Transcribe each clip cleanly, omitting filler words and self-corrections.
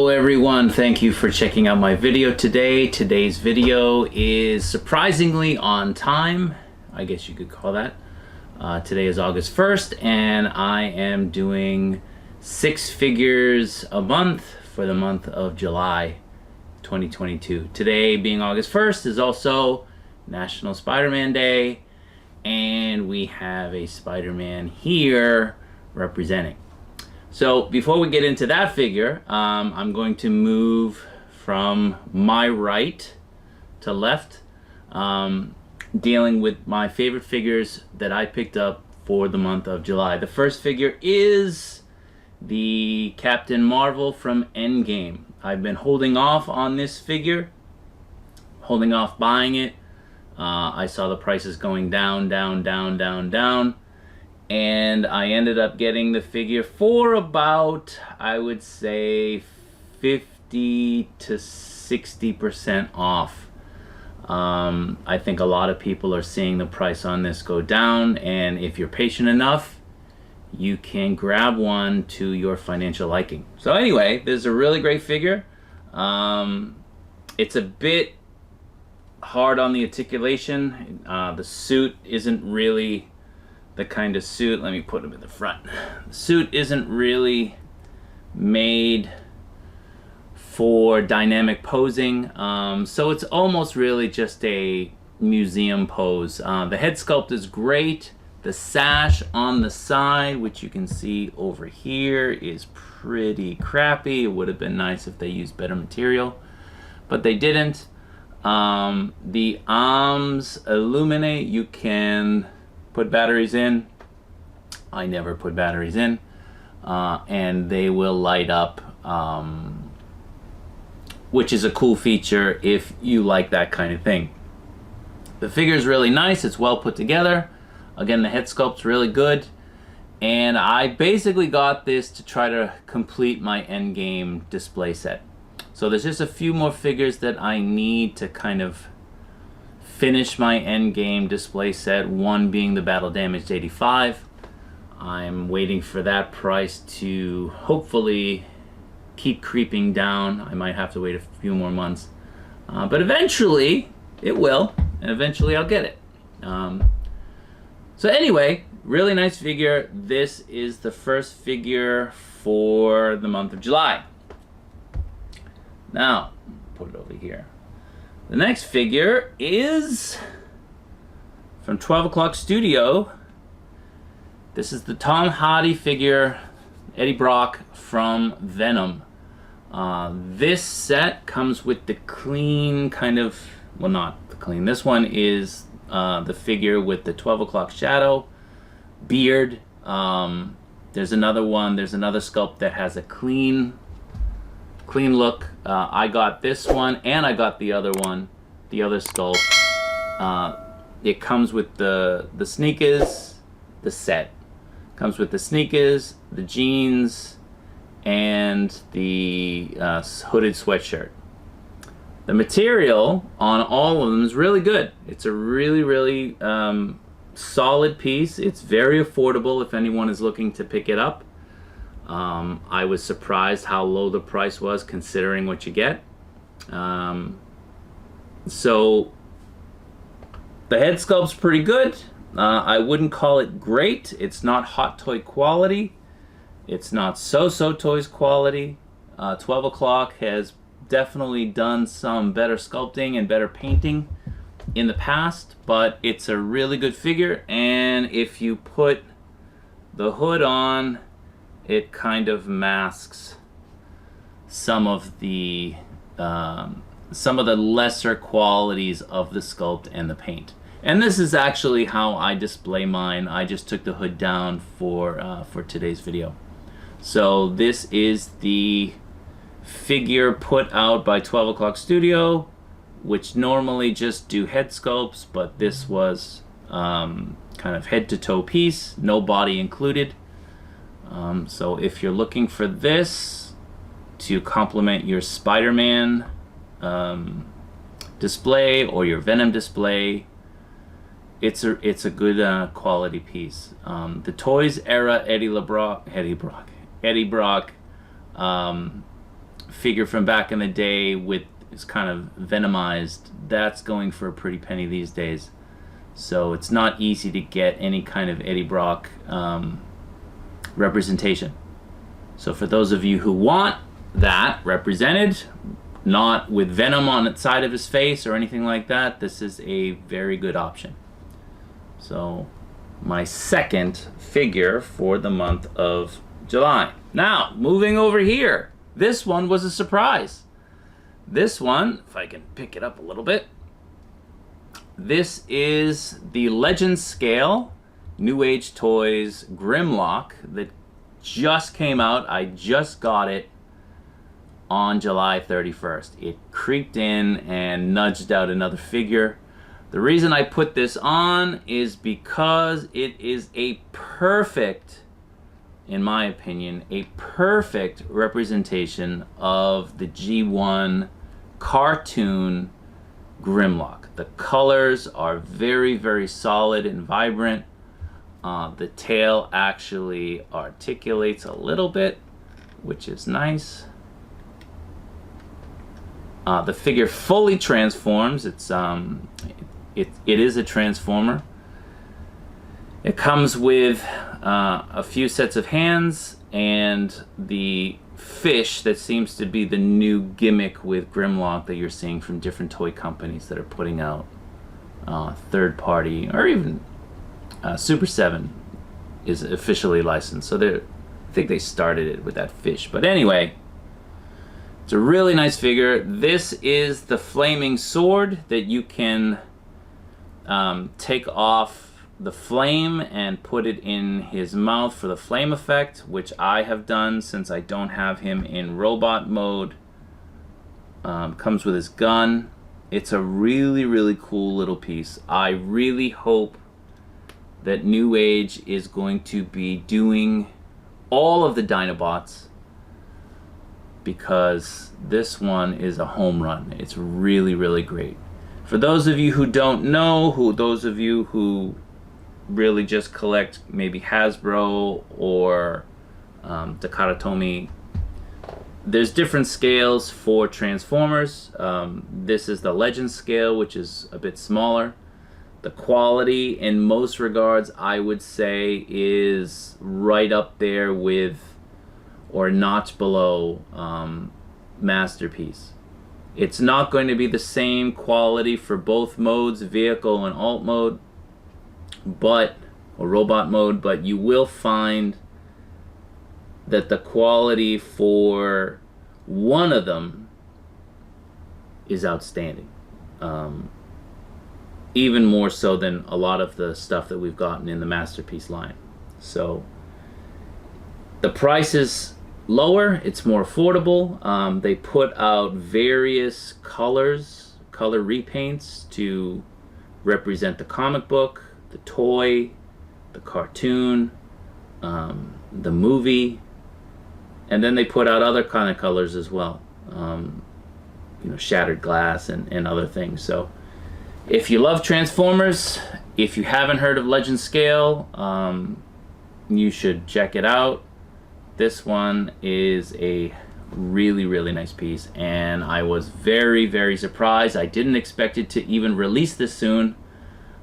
Hello everyone, thank you for checking out my video today. Today's video is surprisingly on time, I guess you could call that. Today is August 1st and I am doing 6 figures a month for the month of July 2022. Today being August 1st is also National Spider-Man Day, and we have a Spider-Man here representing. So before we get into that figure, I'm going to move from my right to left, dealing with my favorite figures that I picked up for the month of July. The first figure is the Captain Marvel from Endgame. I've been holding off on this figure, holding off buying it. I saw the prices going down, and I ended up getting the figure for about, I would say, 50 to 60% off. I think a lot of people are seeing the price on this go down, and if you're patient enough, you can grab one to your financial liking. So anyway, this is a really great figure. It's a bit hard on the articulation. The suit isn't really the kind of suit, let me put him in the front. The suit isn't really made for dynamic posing, so it's almost really just a museum pose. The head sculpt is great. The sash on the side, which you can see over here, is pretty crappy. It would have been nice if they used better material, but they didn't. The arms illuminate. You can put batteries in. I never put batteries in, and they will light up, which is a cool feature if you like that kind of thing. The figure is really nice. It's well put together. Again, the head sculpt's really good, and I basically got this to try to complete my Endgame display set. So there's just a few more figures that I need to kind of finish my Endgame display set, one being the Battle Damaged 85. I'm waiting for that price to hopefully keep creeping down. I might have to wait a few more months, but eventually it will, and eventually I'll get it. So anyway, really nice figure. This is the first figure for the month of July. Now, put it over here. The next figure is from 12 O'Clock Studio. This is the Tom Hardy figure, Eddie Brock from Venom. This set comes with the clean kind of, well, not the clean. This one is the figure with the 12 O'Clock shadow, beard. There's another one, there's another sculpt that has a clean look. I got this one and I got the other one, the other sculpt. It comes with the sneakers, the set. Comes with the sneakers, the jeans, and the hooded sweatshirt. The material on all of them is really good. It's a really solid piece. It's very affordable if anyone is looking to pick it up. I was surprised how low the price was considering what you get. So the head sculpt's pretty good. I wouldn't call it great. It's not Hot Toy quality. It's not So Toys quality. 12 O'Clock has definitely done some better sculpting and better painting in the past, but it's a really good figure, and if you put the hood on, it kind of masks some of the lesser qualities of the sculpt and the paint. And this is actually how I display mine. I just took the hood down for today's video. So this is the figure put out by 12 O'Clock Studio, which normally just do head sculpts, but this was kind of head to toe piece, no body included. So if you're looking for this to complement your Spider-Man display or your Venom display, it's a good quality piece. The Toys era Eddie Brock figure from back in the day with is kind of venomized, that's going for a pretty penny these days. So it's not easy to get any kind of Eddie Brock representation. So for those of you who want that represented, not with venom on the side of his face or anything like that, this is a very good option. So my second figure for the month of July. Now, moving over here. This one was a surprise. This one, if I can pick it up a little bit, this is the Legend Scale New Age Toys Grimlock that just came out. I just got it on July 31st. It creeped in and nudged out another figure. The reason I put this on is because it is a perfect, in my opinion, a perfect representation of the G1 cartoon Grimlock. The colors are very, very solid and vibrant. The tail actually articulates a little bit, which is nice. The figure fully transforms. It is a transformer. It comes with a few sets of hands and the fish that seems to be the new gimmick with Grimlock that you're seeing from different toy companies that are putting out third party, or even Super 7 is officially licensed. So I think they started it with that fish. But anyway, it's a really nice figure. This is the flaming sword that you can take off the flame and put it in his mouth for the flame effect, which I have done since I don't have him in robot mode. Comes with his gun. It's a really, really cool little piece. I really hope that New Age is going to be doing all of the Dinobots, because this one is a home run. It's really, really great. For those of you who don't know, those of you who really just collect maybe Hasbro or Takara Tomy, there's different scales for Transformers. This is the Legend scale, which is a bit smaller. The quality in most regards, I would say, is right up there with, or notch below, Masterpiece. It's not going to be the same quality for both modes, vehicle and alt mode, or robot mode, but you will find that the quality for one of them is outstanding. Even more so than a lot of the stuff that we've gotten in the Masterpiece line. So the price is lower, it's more affordable. They put out various color repaints to represent the comic book, the toy, the cartoon, the movie, and then they put out other kind of colors as well. Shattered glass and other things. So if you love Transformers, if you haven't heard of Legend Scale, you should check it out. This one is a really, really nice piece, and I was very, very surprised. I didn't expect it to even release this soon.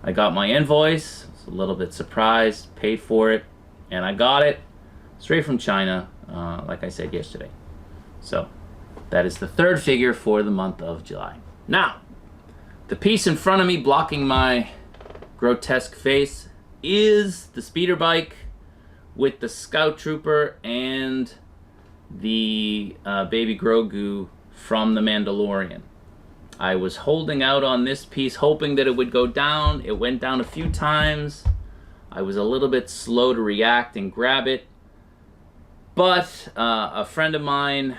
I got my invoice, was a little bit surprised, paid for it, and I got it straight from China, like I said yesterday. So that is the third figure for the month of July. Now, the piece in front of me blocking my grotesque face is the speeder bike with the Scout Trooper and the baby Grogu from The Mandalorian. I was holding out on this piece hoping that it would go down. It went down a few times. I was a little bit slow to react and grab it, but a friend of mine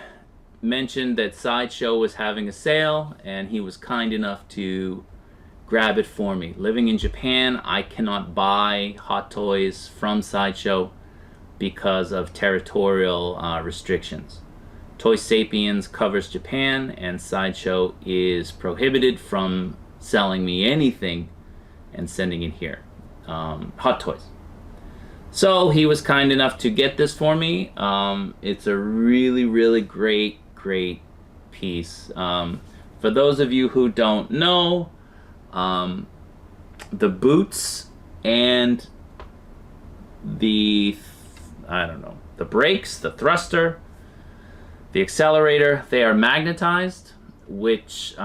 mentioned that Sideshow was having a sale, and he was kind enough to grab it for me. Living in Japan, I cannot buy Hot Toys from Sideshow because of territorial restrictions. Toy Sapiens covers Japan, and Sideshow is prohibited from selling me anything and sending it here. Hot Toys. So he was kind enough to get this for me. It's a really, really great great piece. For those of you who don't know, the boots and the, I don't know, the brakes, the thruster, the accelerator, they are magnetized, which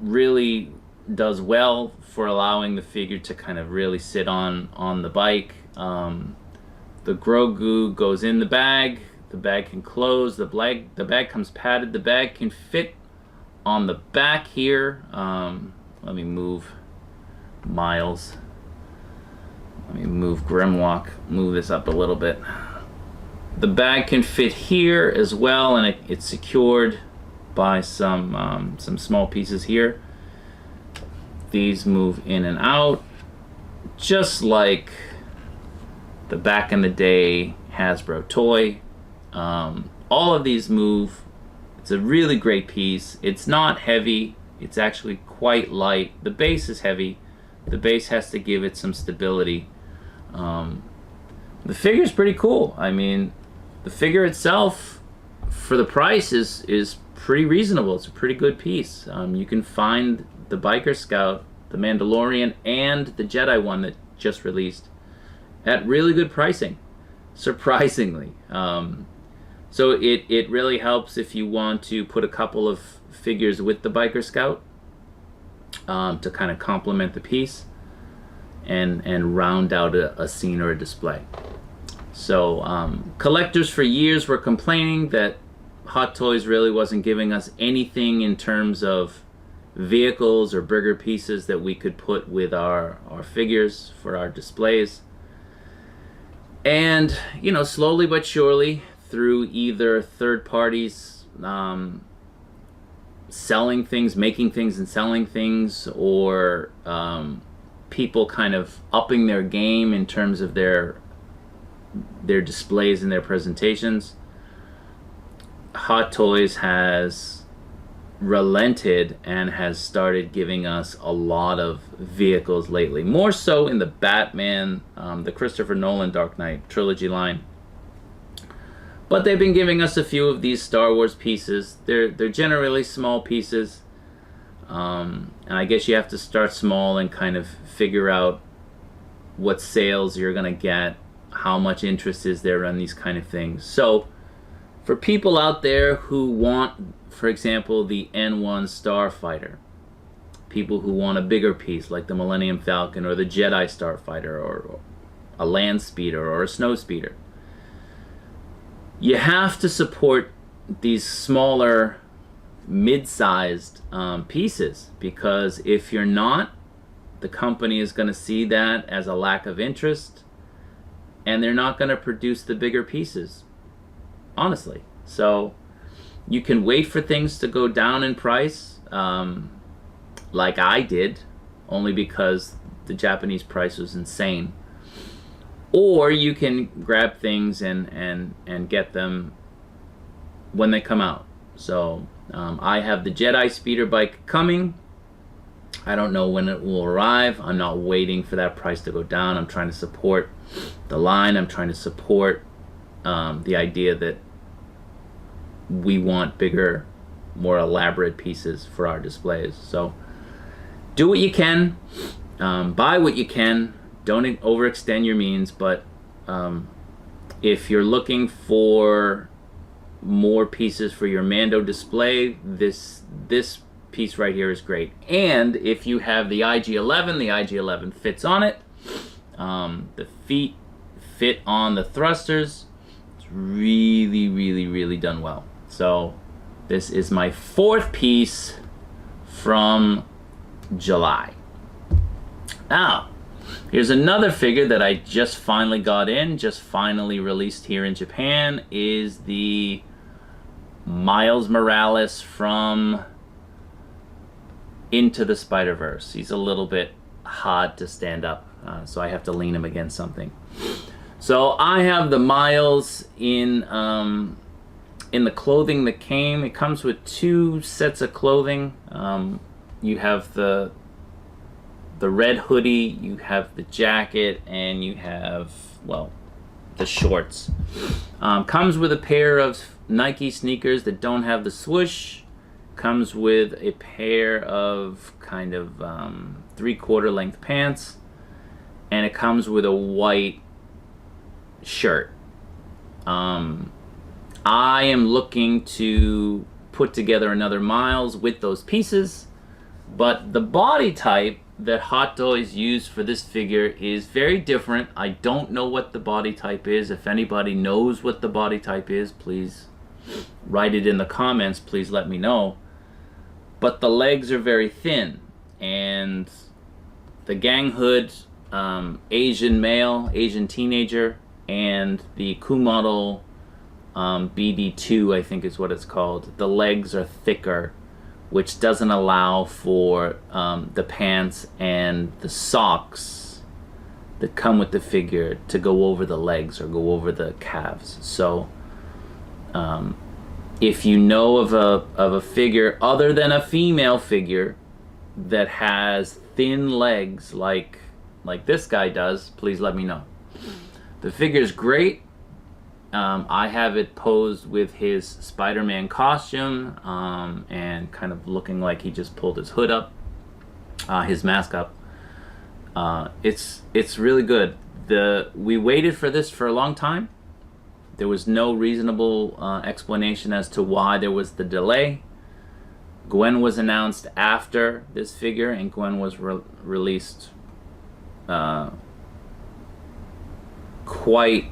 really does well for allowing the figure to kind of really sit on the bike. The Grogu goes in the bag can close, the bag comes padded, the bag can fit on the back here. Let me move Miles. Let me move Grimlock, move this up a little bit. The bag can fit here as well, and it's secured by some small pieces here. These move in and out, just like the back in the day Hasbro toy. All of these move. It's a really great piece. It's not heavy. It's actually quite light. The base is heavy. The base has to give it some stability. The figure's pretty cool. I mean, the figure itself, for the price, is pretty reasonable. It's a pretty good piece. You can find the Biker Scout, the Mandalorian, and the Jedi one that just released at really good pricing, surprisingly. So it really helps if you want to put a couple of figures with the Biker Scout to kind of complement the piece and round out a scene or a display. So collectors for years were complaining that Hot Toys really wasn't giving us anything in terms of vehicles or bigger pieces that we could put with our figures for our displays. And, you know, slowly but surely, through either third parties selling things, making things and selling things, or people kind of upping their game in terms of their displays and their presentations, Hot Toys has relented and has started giving us a lot of vehicles lately. More so in the Batman, the Christopher Nolan Dark Knight trilogy line. But they've been giving us a few of these Star Wars pieces. They're generally small pieces. And I guess you have to start small and kind of figure out what sales you're going to get, how much interest is there on these kind of things. So for people out there who want, for example, the N1 Starfighter, people who want a bigger piece like the Millennium Falcon or the Jedi Starfighter or a land speeder or a snow speeder, you have to support these smaller, mid-sized pieces, because if you're not, the company is going to see that as a lack of interest, and they're not going to produce the bigger pieces, honestly. So you can wait for things to go down in price, like I did, only because the Japanese price was insane. Or you can grab things and get them when they come out. So I have the Jedi speeder bike coming. I don't know when it will arrive. I'm not waiting for that price to go down. I'm trying to support the line. I'm trying to support the idea that we want bigger, more elaborate pieces for our displays. So do what you can, buy what you can. Don't overextend your means, but if you're looking for more pieces for your Mando display, this piece right here is great. And if you have the IG-11, the IG-11 fits on it. The feet fit on the thrusters. It's really, really, really done well. So this is my fourth piece from July. Now, here's another figure that I just finally got in, just finally released here in Japan, is the Miles Morales from Into the Spider-Verse. He's a little bit hard to stand up, so I have to lean him against something. So I have the Miles in the clothing that came. It comes with two sets of clothing. You have the red hoodie, you have the jacket, and you have, well, the shorts. Comes with a pair of Nike sneakers that don't have the swoosh. Comes with a pair of kind of 3/4 length pants, and it comes with a white shirt. I am looking to put together another Miles with those pieces, but the body type that Hot Toys used for this figure is very different. I don't know what the body type is. If anybody knows what the body type is, please write it in the comments. Please let me know. But the legs are very thin, and the gang hood, Asian male, Asian teenager, and the Coup model BD2, I think is what it's called. The legs are thicker, which doesn't allow for the pants and the socks that come with the figure to go over the legs or go over the calves. So if you know of a figure other than a female figure that has thin legs like this guy does, please let me know. The figure's great. I have it posed with his Spider-Man costume and kind of looking like he just pulled his hood up, his mask up. It's really good. We waited for this for a long time. There was no reasonable explanation as to why there was the delay. Gwen was announced after this figure, and Gwen was released quite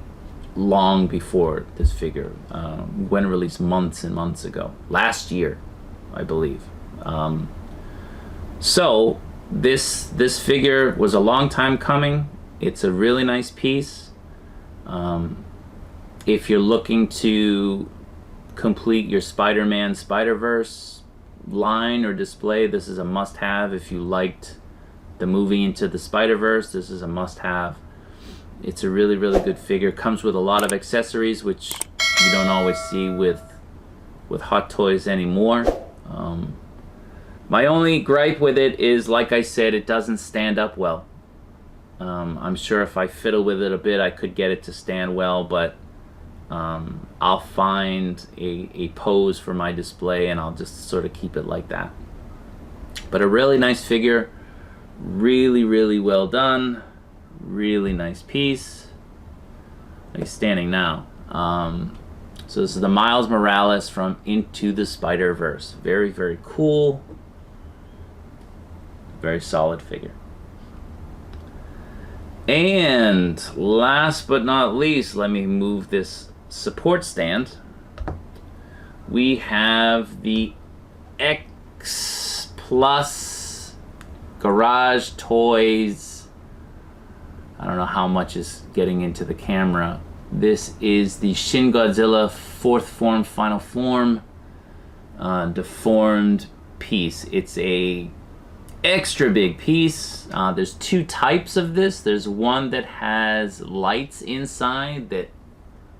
long before this figure. Gwen released months and months ago, last year, I believe. So this figure was a long time coming. It's a really nice piece. If you're looking to complete your Spider-Man Spider-Verse line or display, this is a must-have. If you liked the movie Into the Spider-Verse, this is a must-have. It's a really, really good figure. Comes with a lot of accessories, which you don't always see with Hot Toys anymore. My only gripe with it is, like I said, it doesn't stand up well. I'm sure if I fiddle with it a bit, I could get it to stand well, but I'll find a pose for my display and I'll just sort of keep it like that. But a really nice figure, really, really well done. Really nice piece. He's standing now. So this is the Miles Morales from Into the Spider-Verse. Very, very cool. Very solid figure. And last but not least, let me move this support stand. We have the X Plus Garage Toys. I don't know how much is getting into the camera. This is the Shin Godzilla 4th Form Final Form deformed piece. It's a extra big piece. There's two types of this. There's one that has lights inside that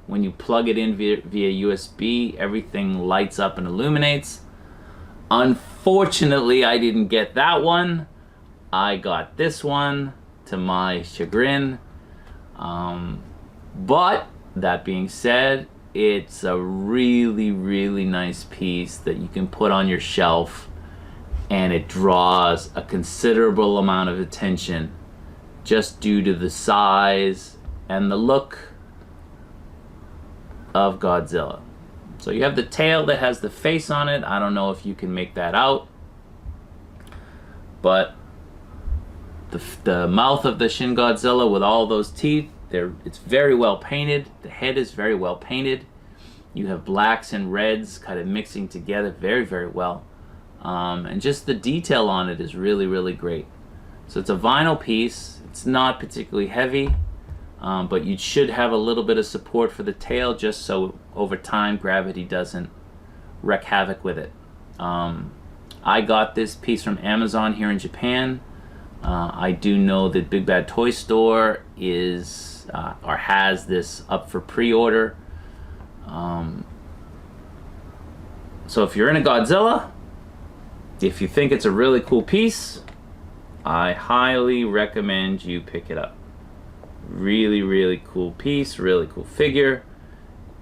when you plug it in via USB, everything lights up and illuminates. Unfortunately, I didn't get that one. I got this one, to my chagrin. But that being said, it's a really, really nice piece that you can put on your shelf, and it draws a considerable amount of attention just due to the size and the look of Godzilla. So you have the tail that has the face on it. I don't know if you can make that out, but the mouth of the Shin Godzilla with all those teeth, it's very well painted. The head is very well painted. You have blacks and reds kind of mixing together very, very well. And just the detail on it is really, really great. So it's a vinyl piece. It's not particularly heavy, but you should have a little bit of support for the tail just so over time gravity doesn't wreak havoc with it. I got this piece from Amazon here in Japan. I do know that Big Bad Toy Store is or has this up for pre-order. So if you're in a Godzilla, if you think it's a really cool piece, I highly recommend you pick it up. Really, really cool piece, really cool figure,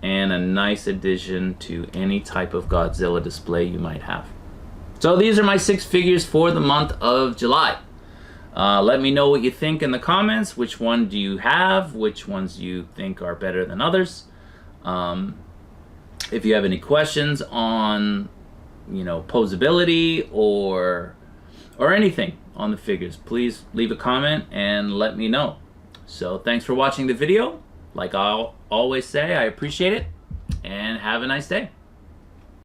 and a nice addition to any type of Godzilla display you might have. So these are my 6 figures for the month of July. Let me know what you think in the comments. Which one do you have? Which ones do you think are better than others? If you have any questions on, posability or anything on the figures, please leave a comment and let me know. So thanks for watching the video. Like I'll always say, I appreciate it, and have a nice day.